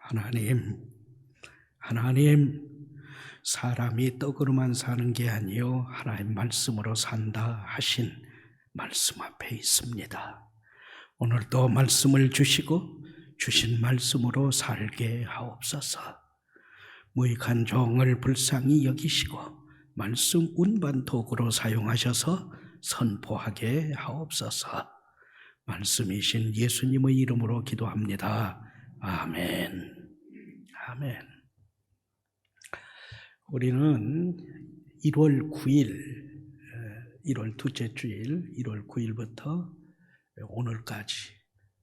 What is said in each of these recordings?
하나님, 사람이 떡으로만 사는 게 아니요 하나님 말씀으로 산다 하신 말씀 앞에 있습니다. 오늘도 말씀을 주시고 주신 말씀으로 살게 하옵소서. 무익한 종을 불쌍히 여기시고 말씀 운반 도구로 사용하셔서 선포하게 하옵소서. 말씀이신 예수님의 이름으로 기도합니다. 아멘. 아멘. 우리는 1월 9일, 1월 둘째 주일, 1월 9일부터 오늘까지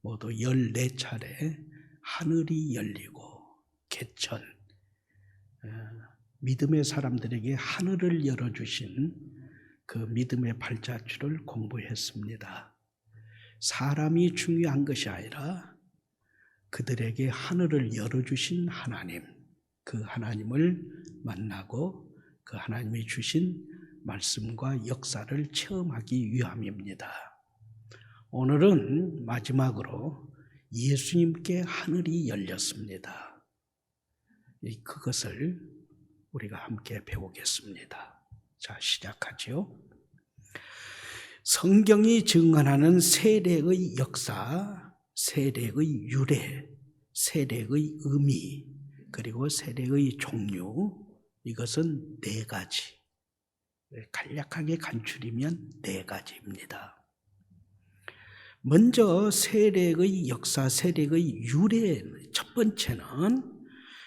모두 14차례 하늘이 열리고 개천, 믿음의 사람들에게 하늘을 열어주신 그 믿음의 발자취를 공부했습니다. 사람이 중요한 것이 아니라 그들에게 하늘을 열어주신 하나님, 그 하나님을 만나고 그 하나님이 주신 말씀과 역사를 체험하기 위함입니다. 오늘은 마지막으로 예수님께 하늘이 열렸습니다. 그것을 우리가 함께 배우겠습니다. 자, 시작하죠. 성경이 증언하는 세례의 역사, 세례의 유래, 세례의 의미, 그리고 세례의 종류, 이것은 4가지. 간략하게 간추리면 4가지입니다. 먼저 세례의 역사, 세례의 유래, 첫 번째는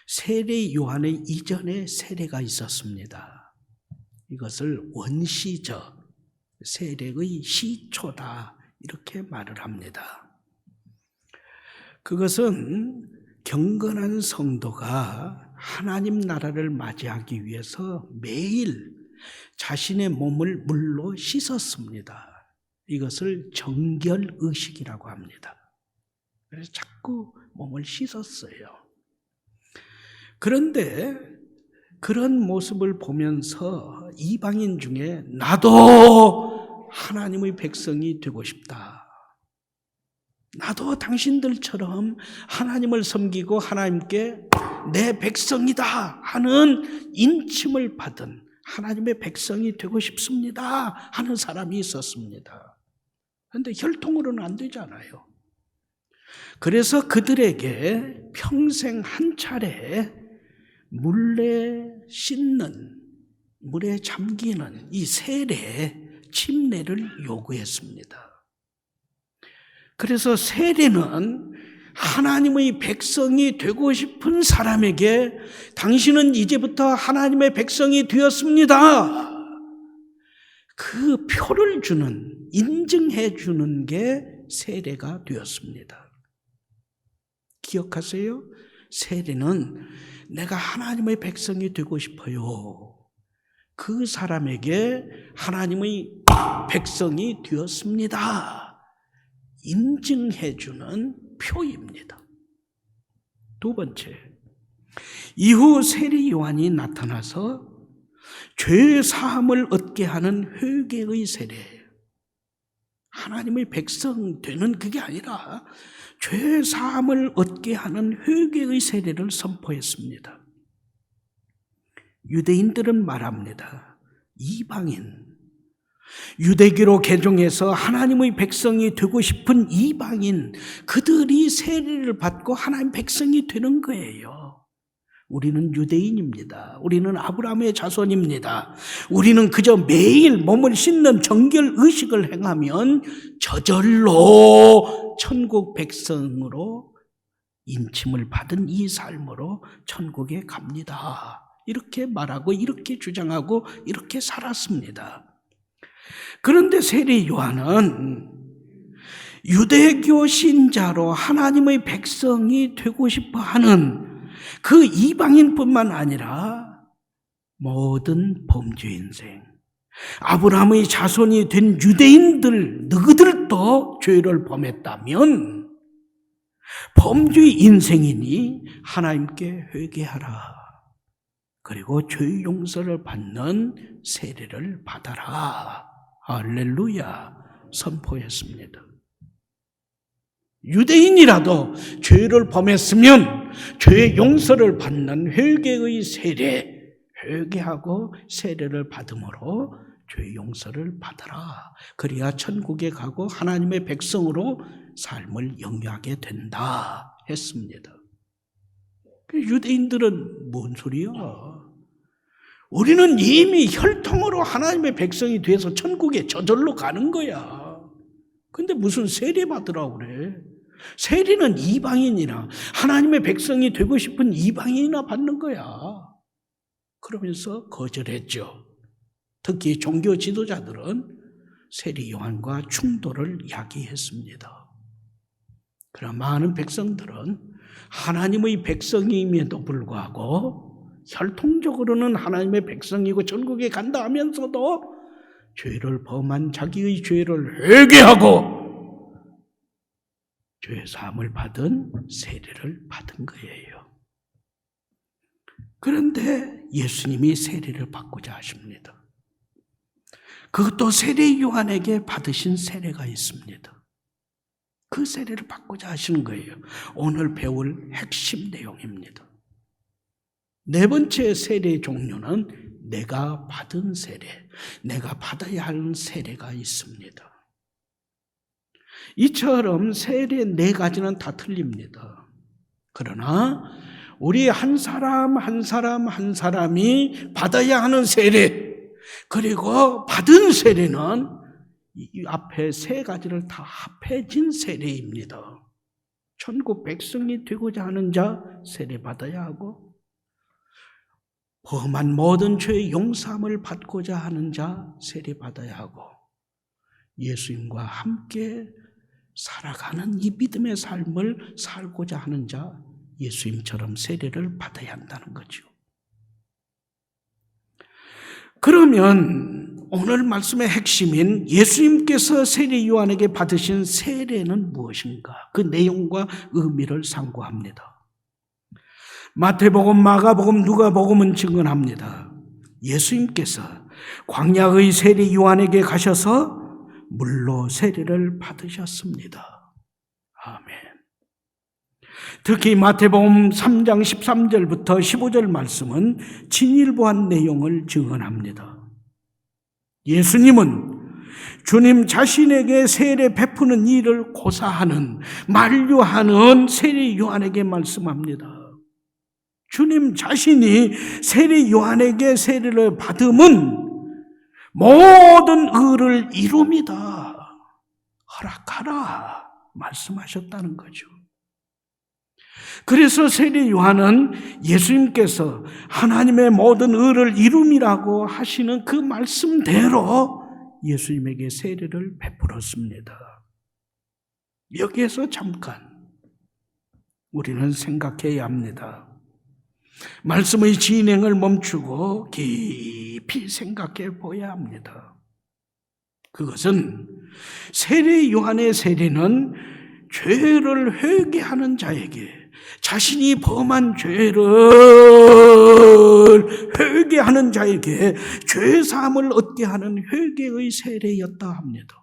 세례 요한의 이전에 세례가 있었습니다. 이것을 원시적, 세례의 시초다, 이렇게 말을 합니다. 그것은 경건한 성도가 하나님 나라를 맞이하기 위해서 매일 자신의 몸을 물로 씻었습니다. 이것을 정결의식이라고 합니다. 그래서 자꾸 몸을 씻었어요. 그런데 그런 모습을 보면서 이방인 중에 나도 하나님의 백성이 되고 싶다. 나도 당신들처럼 하나님을 섬기고 하나님께 내 백성이다 하는 인침을 받은 하나님의 백성이 되고 싶습니다 하는 사람이 있었습니다. 그런데 혈통으로는 안 되잖아요. 그래서 그들에게 평생 한 차례 물에 씻는, 물에 잠기는 이 세례, 침례를 요구했습니다. 그래서 세례는 하나님의 백성이 되고 싶은 사람에게 당신은 이제부터 하나님의 백성이 되었습니다. 그 표를 주는, 인증해 주는 게 세례가 되었습니다. 기억하세요? 세례는 내가 하나님의 백성이 되고 싶어요. 그 사람에게 하나님의 백성이 되었습니다. 인증해 주는 표입니다. 두 번째, 이후 세례 요한이 나타나서 죄 사함을 얻게 하는 회개의 세례예요. 하나님의 백성 되는 그게 아니라 죄 사함을 얻게 하는 회개의 세례를 선포했습니다. 유대인들은 말합니다. 이방인, 유대교로 개종해서 하나님의 백성이 되고 싶은 이방인, 그들이 세례를 받고 하나님 백성이 되는 거예요. 우리는 유대인입니다. 우리는 아브라함의 자손입니다. 우리는 그저 매일 몸을 씻는 정결 의식을 행하면 저절로 천국 백성으로 인침을 받은 이 삶으로 천국에 갑니다. 이렇게 말하고 이렇게 주장하고 이렇게 살았습니다. 그런데 세례 요한은 유대교 신자로 하나님의 백성이 되고 싶어 하는 그 이방인뿐만 아니라 모든 범죄 인생, 아브라함의 자손이 된 유대인들, 너희들도 죄를 범했다면 범죄 인생이니 하나님께 회개하라. 그리고 죄 용서를 받는 세례를 받아라. 할렐루야 선포했습니다. 유대인이라도 죄를 범했으면 죄의 용서를 받는 회개의 세례, 회개하고 세례를 받음으로 죄의 용서를 받아라. 그래야 천국에 가고 하나님의 백성으로 삶을 영위하게 된다 했습니다. 유대인들은 뭔 소리야? 우리는 이미 혈통으로 하나님의 백성이 돼서 천국에 저절로 가는 거야. 근데 무슨 세례 받으라고 그래? 세례는 이방인이나 하나님의 백성이 되고 싶은 이방인이나 받는 거야. 그러면서 거절했죠. 특히 종교 지도자들은 세례 요한과 충돌을 야기했습니다. 그러나 많은 백성들은 하나님의 백성임에도 불구하고 혈통적으로는 하나님의 백성이고 천국에 간다 하면서도 죄를 범한 자기의 죄를 회개하고 죄 사함을 받은 세례를 받은 거예요. 그런데 예수님이 세례를 받고자 하십니다. 그것도 세례 요한에게 받으신 세례가 있습니다. 그 세례를 받고자 하시는 거예요. 오늘 배울 핵심 내용입니다. 네 번째 세례 종류는 내가 받은 세례, 내가 받아야 하는 세례가 있습니다. 이처럼 세례 네 가지는 다 틀립니다. 그러나 우리 한 사람 한 사람이 받아야 하는 세례, 그리고 받은 세례는 이 앞에 세 가지를 다 합해진 세례입니다. 천국 백성이 되고자 하는 자 세례 받아야 하고, 범한 모든 죄의 용서함을 받고자 하는 자 세례 받아야 하고, 예수님과 함께 살아가는 이 믿음의 삶을 살고자 하는 자 예수님처럼 세례를 받아야 한다는 거죠. 그러면 오늘 말씀의 핵심인 예수님께서 세례 요한에게 받으신 세례는 무엇인가? 그 내용과 의미를 상고합니다. 마태복음, 마가복음, 누가복음은 증언합니다. 예수님께서 광야의 세례 요한에게 가셔서 물로 세례를 받으셨습니다. 아멘. 특히 마태복음 3장 13절부터 15절 말씀은 진일보한 내용을 증언합니다. 예수님은 주님 자신에게 세례 베푸는 일을 고사하는, 만류하는 세례 요한에게 말씀합니다. 주님 자신이 세례 요한에게 세례를 받음은 모든 의를 이룹니다. 허락하라 말씀하셨다는 거죠. 그래서 세례 요한은 예수님께서 하나님의 모든 의를 이룸이라고 하시는 그 말씀대로 예수님에게 세례를 베풀었습니다. 여기에서 잠깐 우리는 생각해야 합니다. 말씀의 진행을 멈추고 깊이 생각해 보아야 합니다. 그것은 세례 요한의 세례는 죄를 회개하는 자에게, 자신이 범한 죄를 회개하는 자에게 죄사함을 얻게 하는 회개의 세례였다 합니다.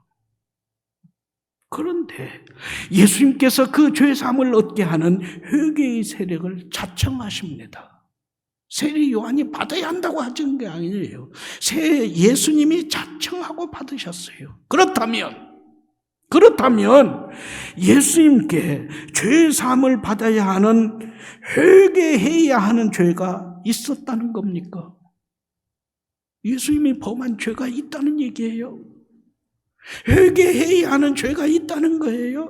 그런데 예수님께서 그 죄사함을 얻게 하는 회개의 세례를 자청하십니다. 세례 요한이 받아야 한다고 하는 게 아니에요. 예수님이 자청하고 받으셨어요. 그렇다면 예수님께 죄사함을 받아야 하는, 회개해야 하는 죄가 있었다는 겁니까? 예수님이 범한 죄가 있다는 얘기예요. 회개해야 하는 죄가 있다는 거예요.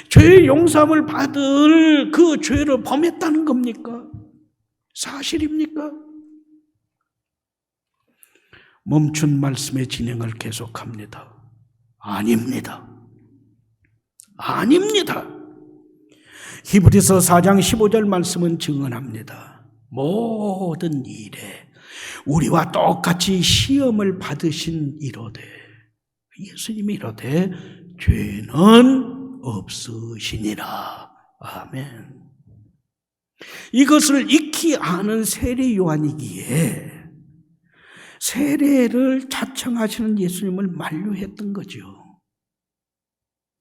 죄의 용서함을 받을 그 죄를 범했다는 겁니까? 사실입니까? 멈춘 말씀의 진행을 계속합니다. 아닙니다. 히브리서 4장 15절 말씀은 증언합니다. 모든 일에 우리와 똑같이 시험을 받으신 이로되, 예수님이 이로되 죄는 없으시니라. 아멘. 이것을 익히 아는 세례 요한이기에 세례를 자청하시는 예수님을 만류했던 거죠.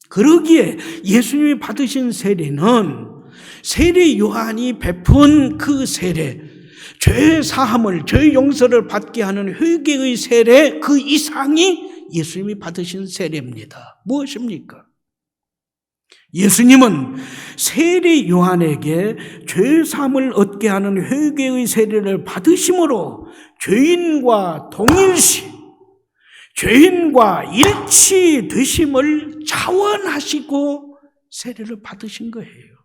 그러기에 예수님이 받으신 세례는 세례 요한이 베푼 그 세례, 죄 사함을, 죄 용서를 받게 하는 회개의 세례 그 이상이 예수님이 받으신 세례입니다. 무엇입니까? 예수님은 세례 요한에게 죄 사함을 얻게 하는 회개의 세례를 받으심으로 죄인과 동일시, 죄인과 일치되심을 자원하시고 세례를 받으신 거예요.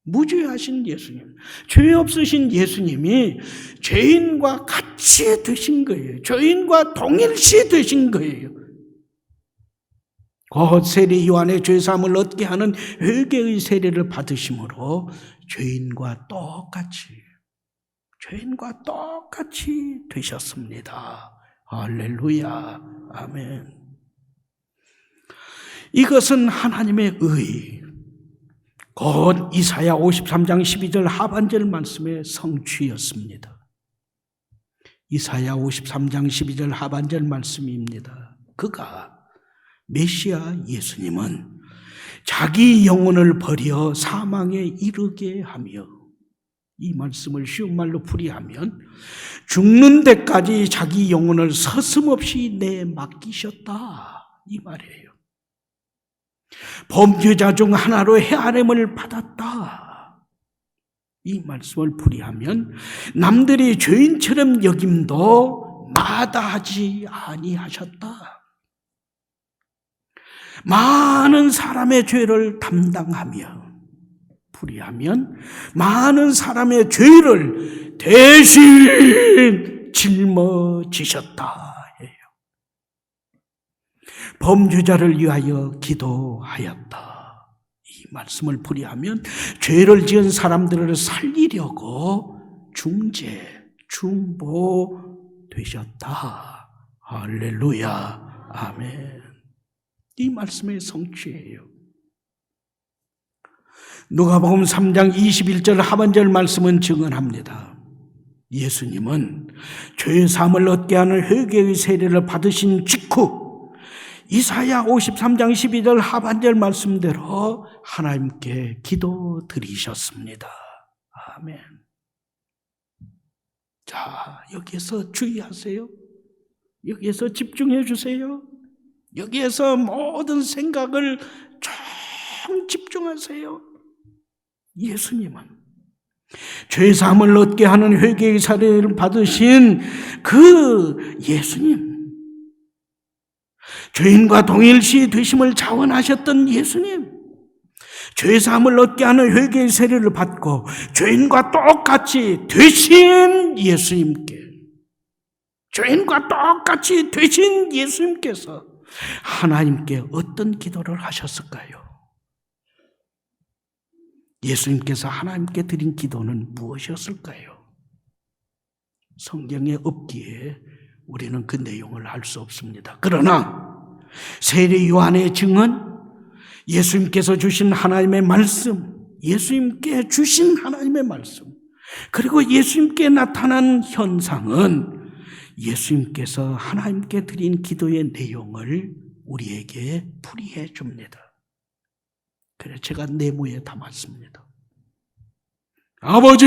무죄하신 예수님, 죄 없으신 예수님이 죄인과 같이 되신 거예요. 죄인과 동일시 되신 거예요. 곧 세례 요한의 죄사함을 얻게 하는 회개의 세례를 받으심으로 죄인과 똑같이 되셨습니다. 할렐루야, 아멘. 이것은 하나님의 의, 곧 이사야 53장 12절 하반절 말씀의 성취였습니다. 이사야 53장 12절 하반절 말씀입니다. 그가 메시아 예수님은 자기 영혼을 버려 사망에 이르게 하며, 이 말씀을 쉬운 말로 풀이하면 죽는 데까지 자기 영혼을 서슴없이 내맡기셨다, 이 말이에요. 범죄자 중 하나로 헤아림을 받았다, 이 말씀을 풀이하면 남들이 죄인처럼 여김도 마다하지 아니하셨다. 많은 사람의 죄를 담당하며, 풀이하면 많은 사람의 죄를 대신 짊어지셨다 해요. 범죄자를 위하여 기도하였다. 이 말씀을 풀이하면 죄를 지은 사람들을 살리려고 중보 되셨다. 할렐루야, 아멘. 이 말씀의 성취예요. 누가복음 3장 21절 하반절 말씀은 증언합니다. 예수님은 죄사함을 얻게 하는 회개의 세례를 받으신 직후 이사야 53장 12절 하반절 말씀대로 하나님께 기도드리셨습니다. 아멘. 자, 여기에서 주의하세요. 여기에서 집중해 주세요. 여기에서 모든 생각을 좀 집중하세요. 예수님은 죄사함을 얻게 하는 회개의 세례를 받으신 그 예수님, 죄인과 동일시 되심을 자원하셨던 예수님, 죄사함을 얻게 하는 회개의 세례를 받고 죄인과 똑같이 되신 예수님께, 죄인과 똑같이 되신 예수님께서 하나님께 어떤 기도를 하셨을까요? 예수님께서 하나님께 드린 기도는 무엇이었을까요? 성경에 없기에 우리는 그 내용을 알 수 없습니다. 그러나 세례 요한의 증언, 예수님께서 주신 하나님의 말씀, 예수님께 주신 하나님의 말씀, 그리고 예수님께 나타난 현상은 예수님께서 하나님께 드린 기도의 내용을 우리에게 풀이해 줍니다. 그래서 제가 네모에 담았습니다. 아버지,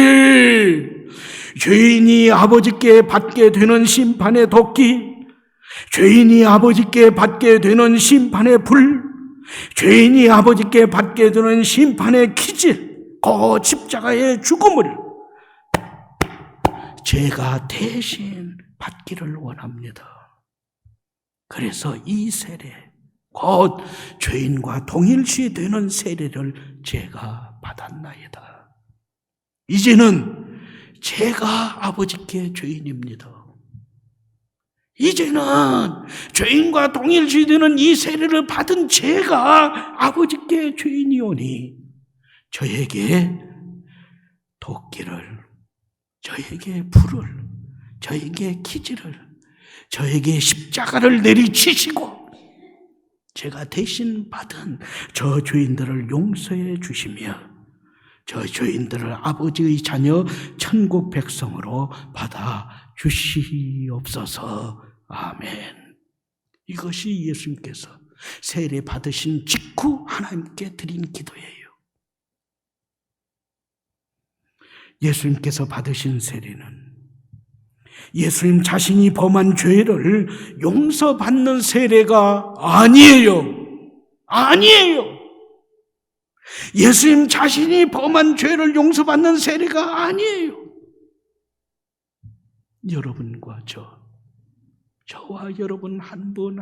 죄인이 아버지께 받게 되는 심판의 도끼, 죄인이 아버지께 받게 되는 심판의 불, 죄인이 아버지께 받게 되는 심판의 기질, 그 십자가의 죽음을 제가 대신 받기를 원합니다. 그래서 이 세례, 곧 죄인과 동일시 되는 세례를 제가 받았나이다. 이제는 제가 아버지께 죄인입니다. 이제는 죄인과 동일시 되는 이 세례를 받은 제가 아버지께 죄인이오니 저에게 도끼를, 저에게 불을, 저에게 기지를, 저에게 십자가를 내리치시고 제가 대신 받은 저 죄인들을 용서해 주시며 저 죄인들을 아버지의 자녀 천국 백성으로 받아 주시옵소서. 아멘. 이것이 예수님께서 세례 받으신 직후 하나님께 드린 기도예요. 예수님께서 받으신 세례는 예수님 자신이 범한 죄를 용서받는 세례가 아니에요. 아니에요. 예수님 자신이 범한 죄를 용서받는 세례가 아니에요. 여러분과 저와 여러분 한 분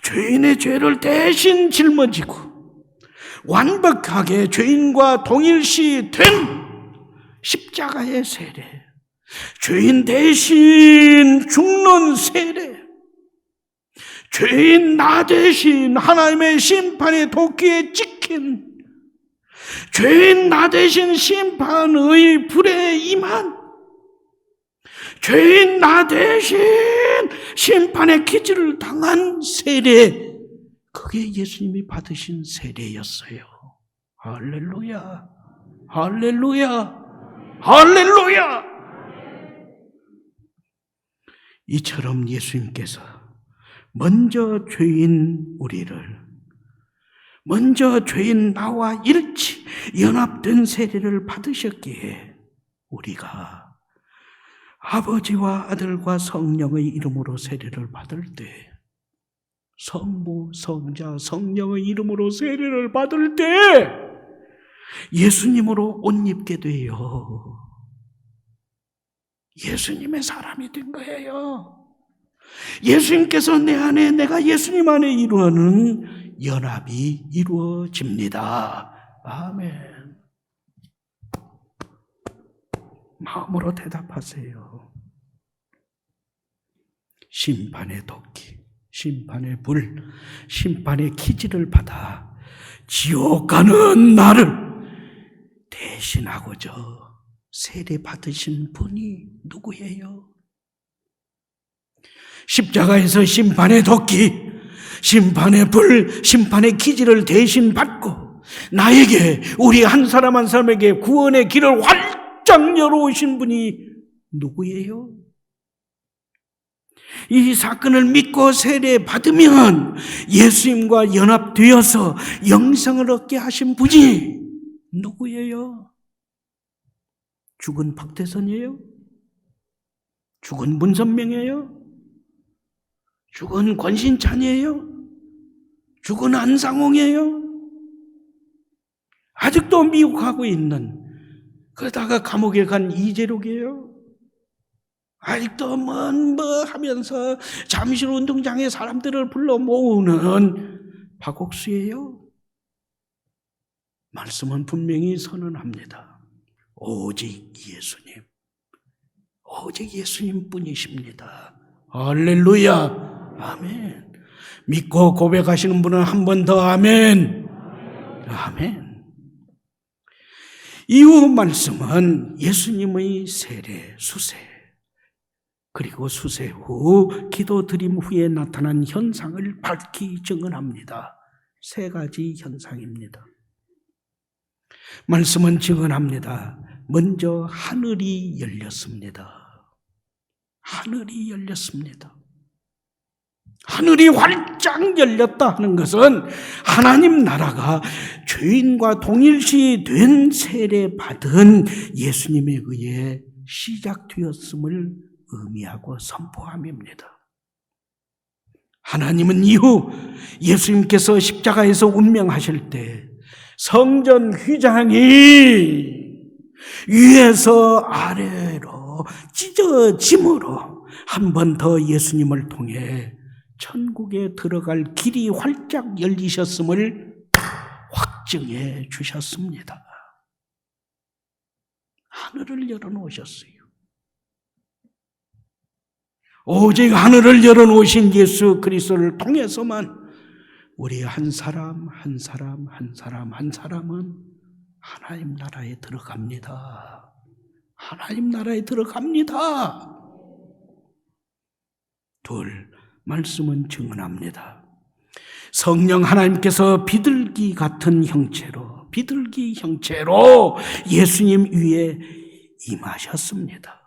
죄인의 죄를 대신 짊어지고 완벽하게 죄인과 동일시 된 십자가의 세례, 죄인 대신 죽는 세례, 죄인 나 대신 하나님의 심판의 도끼에 찍힌, 죄인 나 대신 심판의 불에 임한, 죄인 나 대신 심판의 기질을 당한 세례, 그게 예수님이 받으신 세례였어요. 할렐루야, 할렐루야, 할렐루야. 이처럼 예수님께서 먼저 죄인 우리를, 먼저 죄인 나와 일치 연합된 세례를 받으셨기에 우리가 아버지와 아들과 성령의 이름으로 세례를 받을 때, 성부, 성자, 성령의 이름으로 세례를 받을 때 예수님으로 옷 입게 돼요. 예수님의 사람이 된 거예요. 예수님께서 내 안에, 내가 예수님 안에 이루어는 연합이 이루어집니다. 아멘. 마음으로 대답하세요. 심판의 도끼, 심판의 불, 심판의 기질을 받아 지옥 가는 나를 대신하고자 세례 받으신 분이 누구예요? 십자가에서 심판의 도끼, 심판의 불, 심판의 기질을 대신 받고 나에게, 우리 한 사람 한 사람에게 구원의 길을 활짝 열어오신 분이 누구예요? 이 사건을 믿고 세례 받으면 예수님과 연합되어서 영생을 얻게 하신 분이 누구예요? 죽은 박대선이에요? 죽은 문선명이에요? 죽은 권신찬이에요? 죽은 안상홍이에요? 아직도 미혹하고 있는, 그러다가 감옥에 간 이재록이에요? 아직도 뭐 하면서 잠실 운동장에 사람들을 불러 모으는 박옥수예요? 말씀은 분명히 선언합니다. 오직 예수님, 오직 예수님 뿐이십니다. 할렐루야, 아멘. 믿고 고백하시는 분은 한 번 더 아멘, 아멘. 이후 말씀은 예수님의 세례, 수세, 그리고 수세 후 기도 드림 후에 나타난 현상을 밝히 증언합니다. 세 가지 현상입니다. 말씀은 증언합니다. 먼저 하늘이 열렸습니다. 하늘이 열렸습니다. 하늘이 활짝 열렸다 하는 것은 하나님 나라가 죄인과 동일시 된 세례 받은 예수님에 의해 시작되었음을 의미하고 선포함입니다. 하나님은 이후 예수님께서 십자가에서 운명하실 때 성전 휘장이 위에서 아래로 찢어짐으로 한 번 더 예수님을 통해 천국에 들어갈 길이 활짝 열리셨음을 확증해 주셨습니다. 하늘을 열어놓으셨어요. 오직 하늘을 열어놓으신 예수 그리스도를 통해서만 우리 한 사람 한 사람 한 사람 한 사람은 하나님 나라에 들어갑니다. 하나님 나라에 들어갑니다. 둘, 말씀은 증언합니다. 성령 하나님께서 비둘기 같은 형체로, 비둘기 형체로 예수님 위에 임하셨습니다.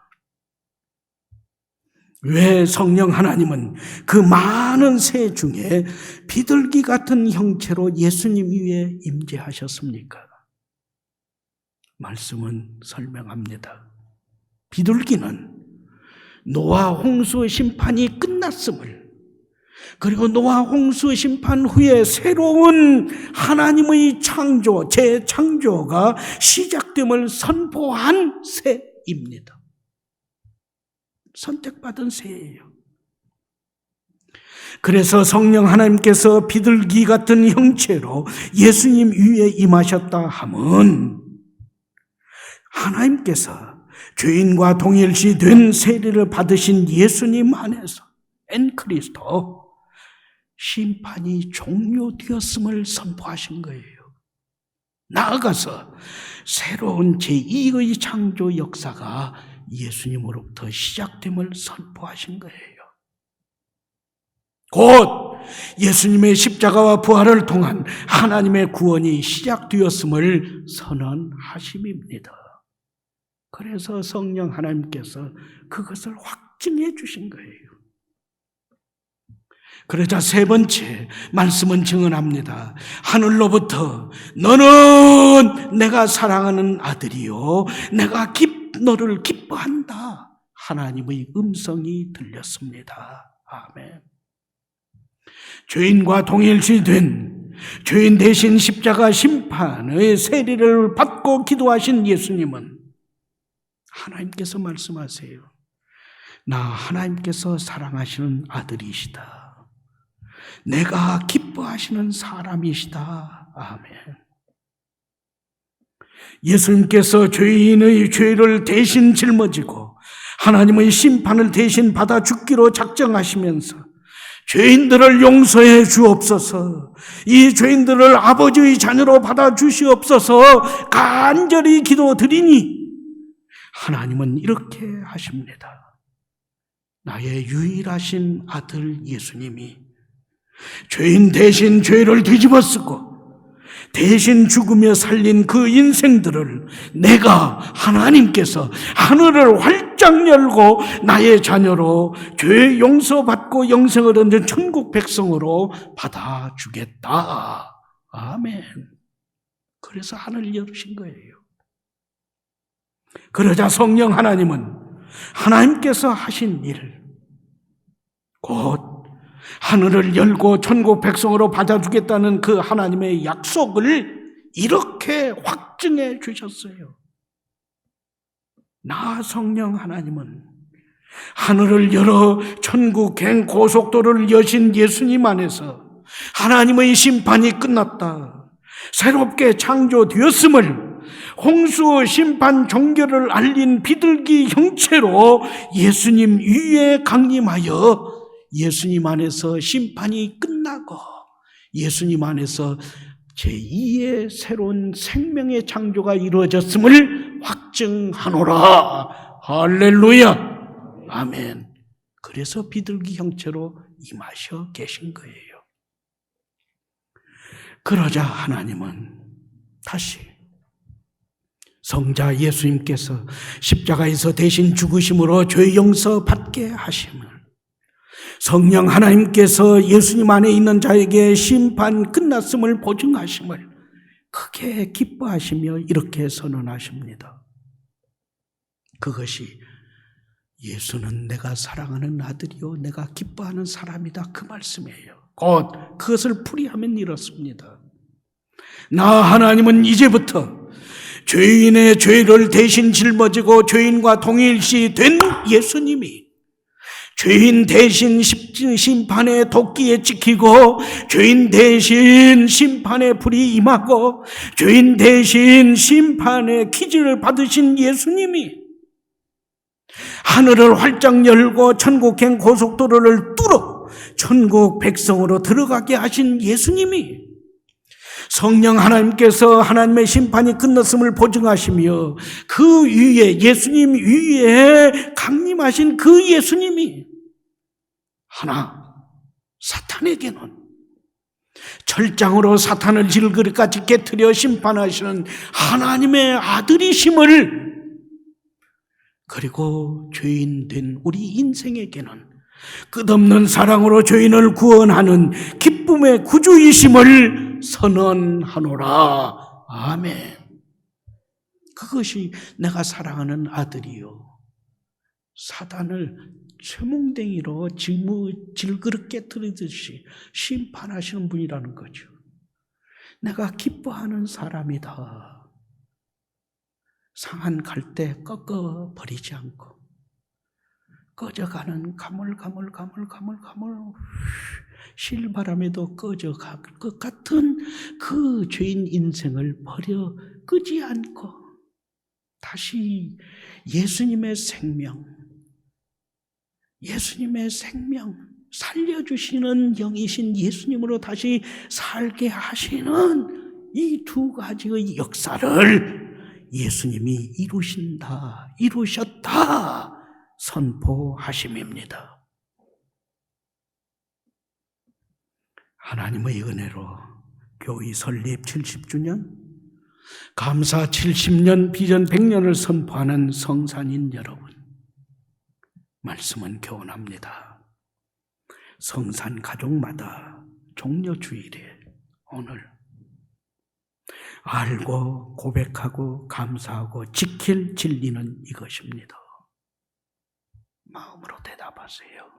왜 성령 하나님은 그 많은 새 중에 비둘기 같은 형체로 예수님 위에 임재하셨습니까? 말씀은 설명합니다. 비둘기는 노아 홍수의 심판이 끝났음을, 그리고 노아 홍수 심판 후에 새로운 하나님의 창조, 재창조가 시작됨을 선포한 새입니다. 선택받은 새예요. 그래서 성령 하나님께서 비둘기 같은 형체로 예수님 위에 임하셨다 함은 하나님께서 죄인과 동일시 된 세례를 받으신 예수님 안에서 엔크리스토 심판이 종료되었음을 선포하신 거예요. 나아가서 새로운 제2의 창조 역사가 예수님으로부터 시작됨을 선포하신 거예요. 곧 예수님의 십자가와 부활을 통한 하나님의 구원이 시작되었음을 선언하심입니다. 그래서 성령 하나님께서 그것을 확증해 주신 거예요. 그러자 세 번째 말씀은 증언합니다. 하늘로부터 너는 내가 사랑하는 아들이요 내가 너를 기뻐한다. 하나님의 음성이 들렸습니다. 아멘. 죄인과 동일시 된 죄인 대신 십자가 심판의 세례를 받고 기도하신 예수님은 하나님께서 말씀하세요. 나 하나님께서 사랑하시는 아들이시다. 내가 기뻐하시는 사람이시다. 아멘. 예수님께서 죄인의 죄를 대신 짊어지고 하나님의 심판을 대신 받아 죽기로 작정하시면서 죄인들을 용서해 주옵소서, 이 죄인들을 아버지의 자녀로 받아 주시옵소서 간절히 기도드리니 하나님은 이렇게 하십니다. 나의 유일하신 아들 예수님이 죄인 대신 죄를 뒤집어 쓰고 대신 죽으며 살린 그 인생들을 내가 하나님께서 하늘을 활짝 열고 나의 자녀로 죄 용서받고 영생을 얻는 천국 백성으로 받아주겠다. 아멘. 그래서 하늘을 열으신 거예요. 그러자 성령 하나님은 하나님께서 하신 일, 곧 하늘을 열고 천국 백성으로 받아주겠다는 그 하나님의 약속을 이렇게 확증해 주셨어요. 나 성령 하나님은 하늘을 열어 천국행 고속도로를 여신 예수님 안에서 하나님의 심판이 끝났다, 새롭게 창조되었음을 홍수 심판 종결을 알린 비둘기 형체로 예수님 위에 강림하여 예수님 안에서 심판이 끝나고 예수님 안에서 제2의 새로운 생명의 창조가 이루어졌음을 확증하노라. 할렐루야. 아멘. 그래서 비둘기 형체로 임하셔 계신 거예요. 그러자 하나님은 다시 성자 예수님께서 십자가에서 대신 죽으심으로 죄 용서 받게 하심을, 성령 하나님께서 예수님 안에 있는 자에게 심판 끝났음을 보증하심을 크게 기뻐하시며 이렇게 선언하십니다. 그것이 예수는 내가 사랑하는 아들이요 내가 기뻐하는 사람이다, 그 말씀이에요. 곧 그것을 풀이하면 이렇습니다. 나 하나님은 이제부터 죄인의 죄를 대신 짊어지고 죄인과 동일시 된 예수님이 죄인 대신 심판의 도끼에 찍히고 죄인 대신 심판의 불이 임하고 죄인 대신 심판의 퀴즈를 받으신 예수님이 하늘을 활짝 열고 천국행 고속도로를 뚫어 천국 백성으로 들어가게 하신 예수님이 성령 하나님께서 하나님의 심판이 끝났음을 보증하시며 그 위에 예수님 위에 강림하신 그 예수님이 하나 사탄에게는 철장으로 사탄을 질그릇같이 깨트려 심판하시는 하나님의 아들이심을 그리고 죄인 된 우리 인생에게는 끝없는 사랑으로 죄인을 구원하는 기쁨의 구주이심을 선언하노라. 아멘. 그것이 내가 사랑하는 아들이요, 사단을 쇠몽댕이로 질그릇 깨뜨리듯이 심판하시는 분이라는 거죠. 내가 기뻐하는 사람이다. 상한 갈대 꺾어 버리지 않고 꺼져가는 가물가물 실바람에도 꺼져갈 것 같은 그 죄인 인생을 버려 끄지 않고 다시 예수님의 생명 살려주시는 영이신 예수님으로 다시 살게 하시는 이 두 가지의 역사를 예수님이 이루셨다 선포하심입니다. 하나님의 은혜로 교회 설립 70주년, 감사 70년, 비전 100년을 선포하는 성산인 여러분, 말씀은 교훈합니다. 성산 가족마다 종려주일에 오늘 알고 고백하고 감사하고 지킬 진리는 이것입니다. 마음으로 대답하세요.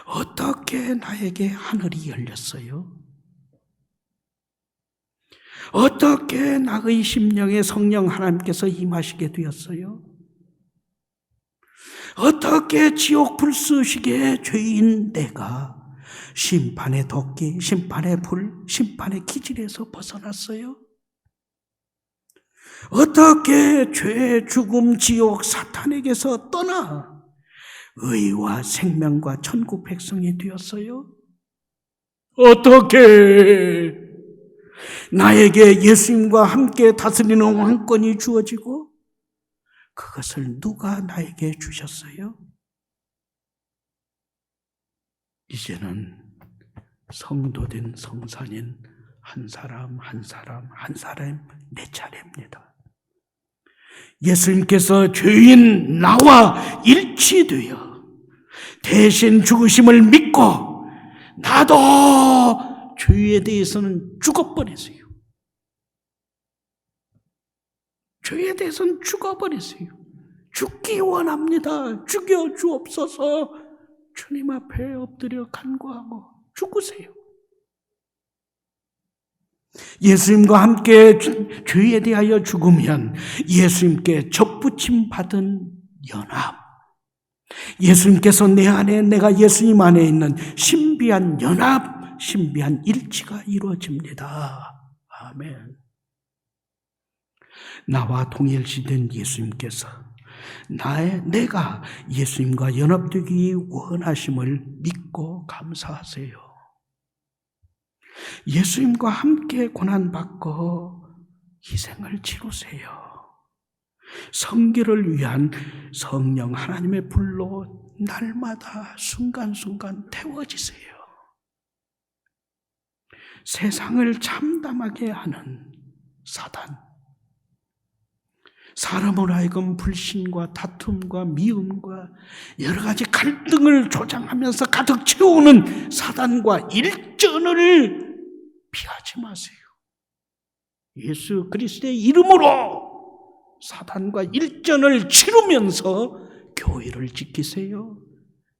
어떻게 나에게 하늘이 열렸어요? 어떻게 나의 심령에 성령 하나님께서 임하시게 되었어요? 어떻게 지옥 불쏘시기에 죄인 내가 심판의 도끼, 심판의 불, 심판의 기질에서 벗어났어요? 어떻게 죄, 죽음, 지옥, 사탄에게서 떠나 의와 생명과 천국 백성이 되었어요? 어떻게 나에게 예수님과 함께 다스리는 왕권이 주어지고 그것을 누가 나에게 주셨어요? 이제는 성도된 성산인 한 사람 내 차례입니다. 예수님께서 죄인 나와 일치되어 대신 죽으심을 믿고 나도 죄에 대해서는 죽어버렸어요. 죄에 대해서는 죽어버렸어요. 죽기 원합니다. 죽여 주옵소서. 주님 앞에 엎드려 간구하고 죽으세요. 예수님과 함께 죄에 대하여 죽으면 예수님께 접붙임 받은 연합, 예수님께서 내 안에 내가 예수님 안에 있는 신비한 연합, 신비한 일치가 이루어집니다. 아멘. 나와 동일시된 예수님께서 내가 예수님과 연합되기 원하심을 믿고 감사하세요. 예수님과 함께 고난받고 희생을 치르세요. 성결을 위한 성령 하나님의 불로 날마다 순간순간 태워지세요. 세상을 참담하게 하는 사단, 사람으로 하여금 불신과 다툼과 미움과 여러 가지 갈등을 조장하면서 가득 채우는 사단과 일전을 피하지 마세요. 예수 그리스도의 이름으로 사단과 일전을 치르면서 교회를 지키세요.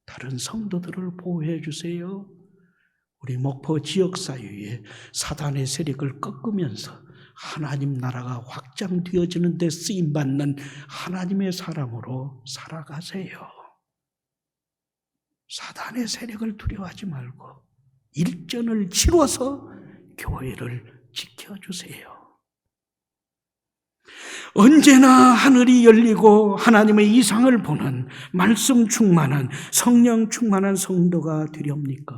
다른 성도들을 보호해 주세요. 우리 목포 지역사회에 사단의 세력을 꺾으면서 하나님 나라가 확장되어지는 데 쓰임받는 하나님의 사람으로 살아가세요. 사단의 세력을 두려워하지 말고 일전을 치러서 교회를 지켜주세요. 언제나 하늘이 열리고 하나님의 이상을 보는 말씀 충만한 성령 충만한 성도가 되렵니까?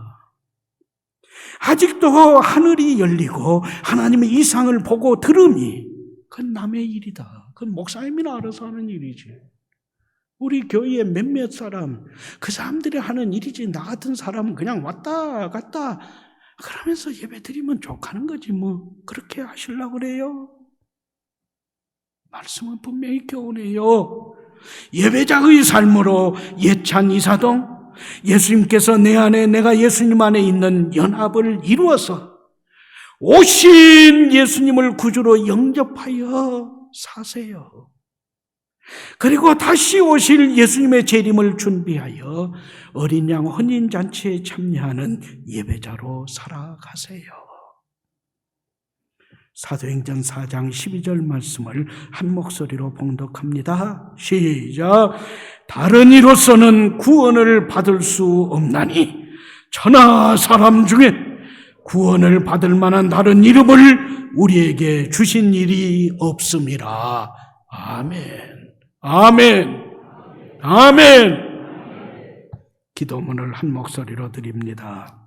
아직도 하늘이 열리고 하나님의 이상을 보고 들음이 그건 남의 일이다. 그건 목사님이나 알아서 하는 일이지. 우리 교회에 몇몇 사람, 그 사람들이 하는 일이지 나 같은 사람은 그냥 왔다 갔다 그러면서 예배 드리면 족하는 거지 뭐. 그렇게 하시려고 그래요? 말씀은 분명히 교훈해요. 예배자의 삶으로 예찬 이사동, 예수님께서 내 안에 내가 예수님 안에 있는 연합을 이루어서 오신 예수님을 구주로 영접하여 사세요. 그리고 다시 오실 예수님의 재림을 준비하여 어린 양 혼인잔치에 참여하는 예배자로 살아가세요. 사도행전 4장 12절 말씀을 한 목소리로 봉독합니다. 시작. 다른 이로서는 구원을 받을 수 없나니 천하 사람 중에 구원을 받을 만한 다른 이름을 우리에게 주신 일이 없음이라. 아멘. 아멘. 아멘. 기도문을 한 목소리로 드립니다.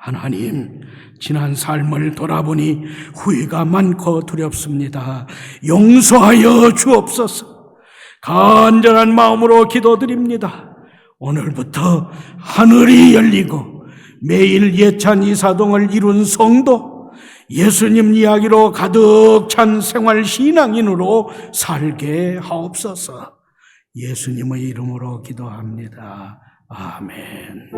하나님, 지난 삶을 돌아보니 후회가 많고 두렵습니다. 용서하여 주옵소서. 간절한 마음으로 기도드립니다. 오늘부터 하늘이 열리고 매일 예찬 이사동을 이룬 성도, 예수님 이야기로 가득 찬 생활 신앙인으로 살게 하옵소서. 예수님의 이름으로 기도합니다. 아멘.